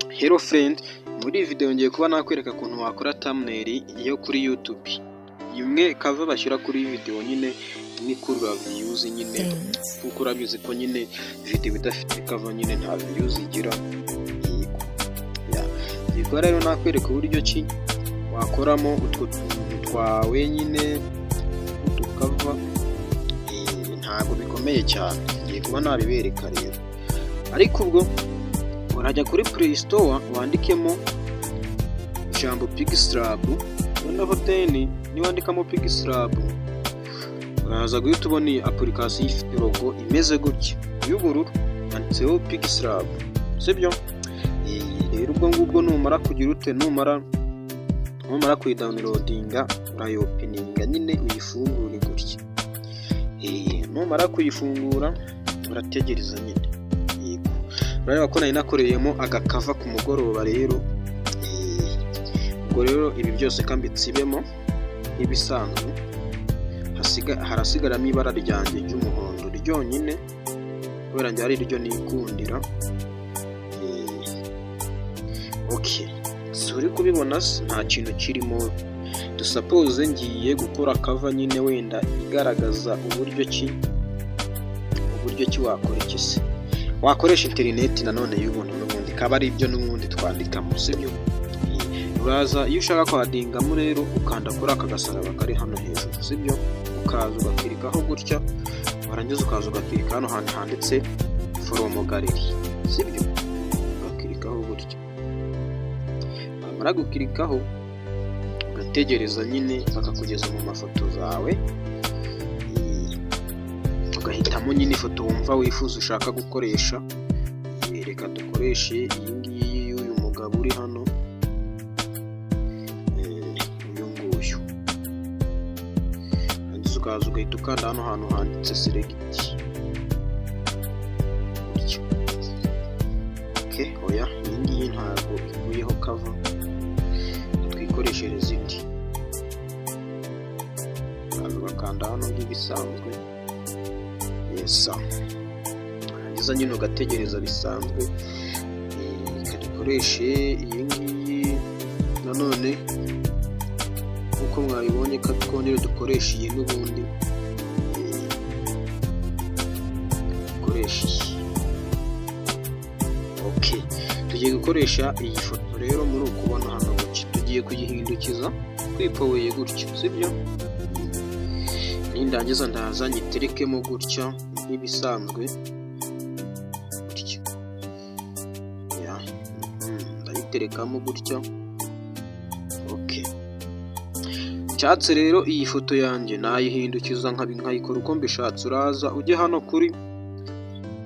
Hello friend, muri iyi video ngiye kuba nakwereka ukuntu wakora thumbnail yo kuri YouTube. Imwe cover bashyira kuri video nyine nikurura views nyine kuko urabizi ko nyine video idafite cover nyine nta views igira. Yego rero nakwereka uburyo ki wakoramo utwo twawe nyine utukava, ntago bikomeye cyane, ngiye kuba nabibereka rero. Ariko ubwo urajya kuri Play Store wandikemo ijambo Pixlab, noneho then niwandikamo Pixlab uraza guhita ubona iyi application ifite logo imeze gutya y'ubururu yanditseho Pixlab, sibyo? Rero ubwo ngubwo numara kugira ute, numara kuyidownloadinga urayopeninga nyine uyifungure gutya. Numara kuyifungura urategereza nyine. Urabona ko nari nakoreyemo agakava ku mugoroba rero. Ubwo rero ibi byose kambitsibemo ibisanzwe, harasigaramo ibara ryanjye ry'umuhondo ryonyine kubera njye ari ryo nikundira. Okay, suri kubibona nta kintu kirimo. Dusuppose ngiye gukora cover nyine wenda igaragaza uburyo ki wakora iki se. Wakoresha internet nanone y'ubuntu n'ubundi kaba ari ibyo n'ubundi twandikamo, sibyo? Uraza iyo ushaka kwadingamo rero ukanda kuri aka gasaraba kari hano hejuru, sibyo? Ukaza ugakirikaho gutya, warangiza ukaza ugakirika hano hantu handitse from gallery, sibyo? Ugakirikaho gutya. Wamara gukirikaho ugategereza nyine bakakugeza mu mafoto zawe, ugahitamo nyine ifoto wumva wifuza ushaka gukoresha. Reka dukoreshe iyi ngiyi y'uyu mugabo uri hano, uyu nguyu. Hanyuma ukaza ugahita ukanda hano hantu handitse select. Okay, oya iyi ngiyi ntabwo ikuyeho cover, twikoreshereza indi. Ukaza ugakanda hano nk'ibisanzwe. Hanyuma nyine ugategereza bisanzwe. Dukoreshe iyi ngiyi nanone uko mwabibonye, twongere dukoresha iyi n'ubundi. Dukoresha iyi. Okay, tugiye gukoresha iyi foto rero muri ukubona hano gutya. Tugiye kuyihindukiza twipoweye gutya, sibyo? Nindangiza ndaza nyiterekemo gutya nk'ibisanzwe gutya. Ndayiterekamo gutya. Okay, nshatse rero iyi foto yanjye nayihindukiza nkayikora uko mbishatse. Uraza ujye hano kuri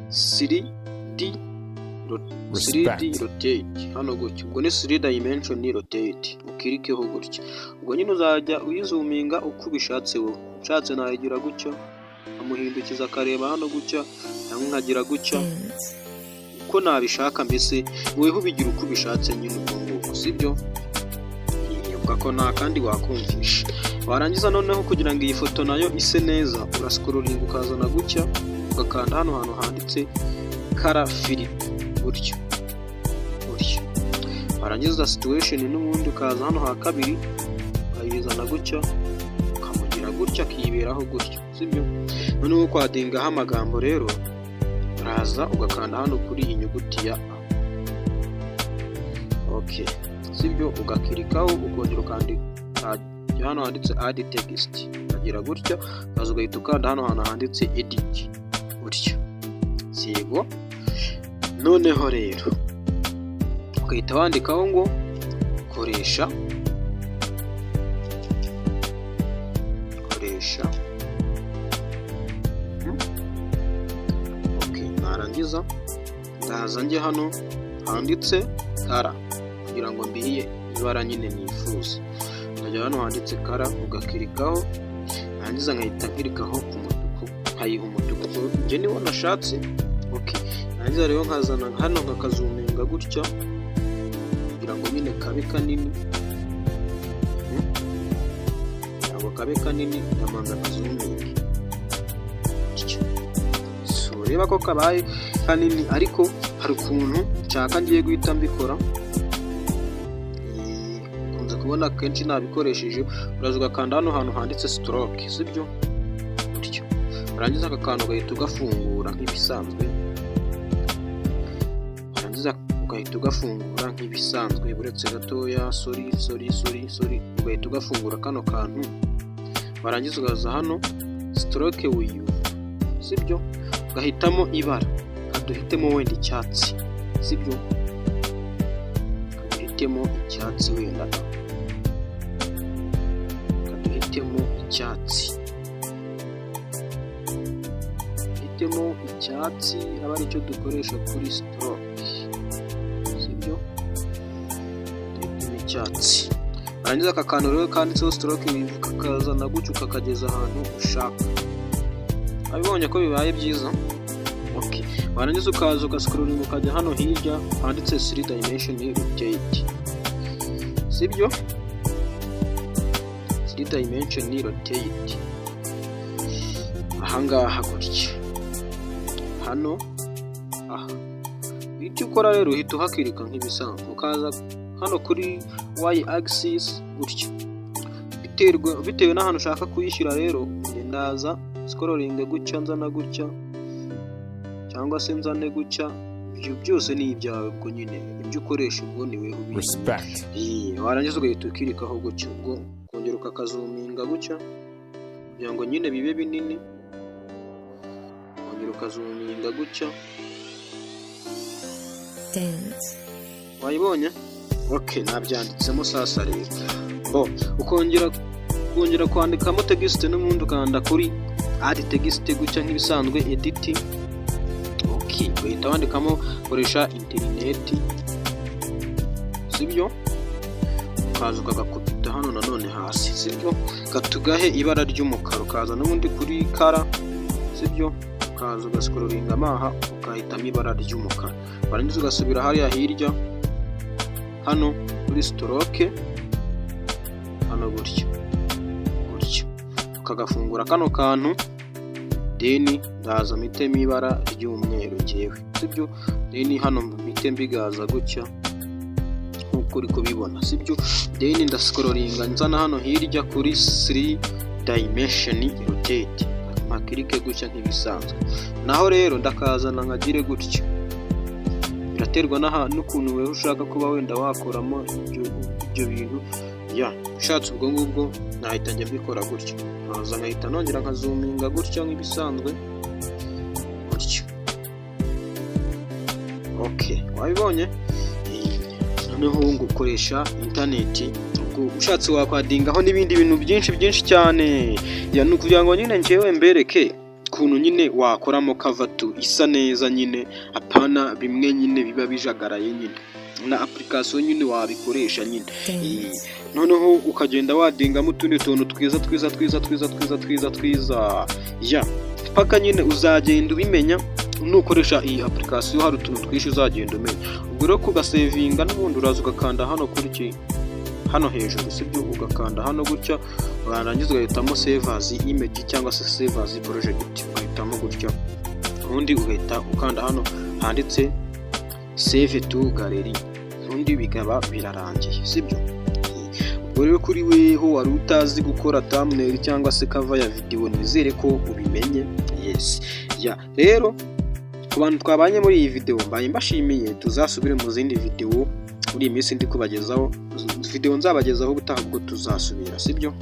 3D rotate hano gutya. Ubwo ni 3 dimension rotate, ukirikeho gutya. Ubwo nyine uzajya uyizuminga uko ubishatse wowe. Nshatse nayigira gutya, amuhindukiza akareba hano gutya, cyangwa nkagira gutya uko nabishaka. Mbese weho ubigira uko ubishatse nyine ubwo ngubwo, sibyo? Yibuka ko nta kandi wakumvisha. Warangiza noneho kugira ngo iyi foto nayo ise neza, urascrolling ukazana gutya, ugakanda hano hantu handitse color fill gutya. Warangiza situation n'ubundi ukaza hano ha kabiri ukayizana gutya, ukamugira gutya akiberaho gutya, sibyo? Noneho kwadingaho amagambo rero uraza ugakanda hano kuri iyi nyuguti ya A. Okay, sibyo? Ugakirikaho ukongera ukandika hano handitse add text, ukagira gutya, ukaza ugahita ukanda hano hantu handitse edit gutya, sibyo? Noneho rero ugahita wandikaho ngo koresha. Okay, narangiza ndaza njye hano handitse kara kugira ngo mbihiye ibara nyine nifuza. Nkajya hano handitse kara ugakirikaho, narangiza nkahita nkirikaho umutuku, nkayiha umutuku njye niwo nashatse. Okay, narangiza rero nkazana hano nkakazuminga gutya kugira ngo nyine kabe kanini. Kabe kanini ndamanza kazuminga. Ureba ko kabaye kanini ariko hari ukuntu nshaka ngiye guhita mbikora, kunze kubona kenshi nabikoresheje, uraza ugakanda hano hantu handitse stroke, sibyo gutyo, urangiza aka kantu ugahita ugafungura nk'ibisanzwe, ugahita ugafungura nk'ibisanzwe, uretse gatoya, sorry, ugahita ugafungura kano kantu, warangiza ugaza hano stroke wiyuva, sibyo, ugahitamo ibara, kaduhitemo wenda icyatsi, sibyo, kaduhitemo icyatsi wenda, kaduhitemo icyatsi, aba aricyo dukoresha kuri stroke, sibyo, icyatsi. Warangiza aka kantu rero kanditseho stroke kakazana gutyo kakageza ahantu ushaka. Abibonye ko bibaye byiza, okay. Warangiza ukaza ugascrolling ukajya hano hirya handitse 3 dimension rotate, sibyo, 3 dimension rotate, ahangaha gutya, hano aha. Icyo ukora rero uhita uhakirika nk'ibisanzwe, ukaza hano kuri y axis gutya, bitewe n'ahantu ushaka kuyishyira rero, ndaza scrolling gutya, nzana gutya, cyangwa se nzane gutya, ibyo byose ni ibyawe ubwo nyine, ibyo ukoresha ubwo ni wewe ubizi. Warangiza ugahita ukirikaho gutya, ubwo kongera ukakazuminga gutya kugira ngo nyine bibe binini, kongera ukazuminga gutya. Wayibonye? Okay, nabyanditsemo sasa rero. Ukongera kwandikamo text n'ubundi ukanda kuri add text gutya nk'ibisanzwe, edit. Okay, uhita wandikamo koresha internet, sibyo, ukaza ukagakubita hano nanone hasi, sibyo, katugahe ibara ry'umukara, ukaza n'ubundi kuri kara, sibyo, ukaza ugascrollinga amaha ukahitamo ibara ry'umukara, warangiza ugasubira hariya hirya hano kuri stroke, hano gutyo, ukagafungura kano kantu, then ndaza mitemo ibara ry'umweru ngewe, sibyo, then hano mpite mbigaza gutya nkuko uri kubibona, sibyo, then ndascrollinga nzana hano hirya kuri 3 dimension rotate, makirike gutya nk'ibisanzwe. Naho rero ndakazana nkagire gutya, biraterwa n'ukuntu wewe ushaka kuba wenda wakoramo ibyo bintu, ushatse ubwo ngubwo nahita njya mbikora gutyo, nkaza nkahita nongera nkazuminga gutya nk'ibisanzwe gutyo. Okay, wabibonye? Noneho ngukoresha internet, ushatse wakwadingaho n'ibindi bintu byinshi cyane, ni ukugira ngo nyine njyewe mbereke ukuntu nyine wakoramo kavatu isa neza nyine, apana bimwe nyine biba bijagaraye nyine, na application nyine wabikoresha nyine. Noneho ukagenda wadingamo utundi tuntu twiza, paka nyine uzagenda ubimenya nukoresha iyi application, hari utuntu twinshi uzagenda umenya. Ubwo rero kugasevinga n'ubundi uraza ugakanda hano kuri hano hejuru, sibyo, ugakanda hano gutya, warangiza ugahitamo save as image cyangwa se save as project, ugahitamo gutya, ubundi ugahita ukanda hano handitse save to gallery, ubundi bikaba birarangiye, sibyo. Ubwo rero kuri weho wari utazi gukora thumbnail cyangwa se cover ya video, nizere ko ubimenye. Yes, rero ku bantu twabanye muri iyi video mbaye mbashimiye, tuzasubire mu zindi video muri iyi minsi ndi kubagezaho, video nzabagezaho ubutaha ubwo tuzasubira, sibyo.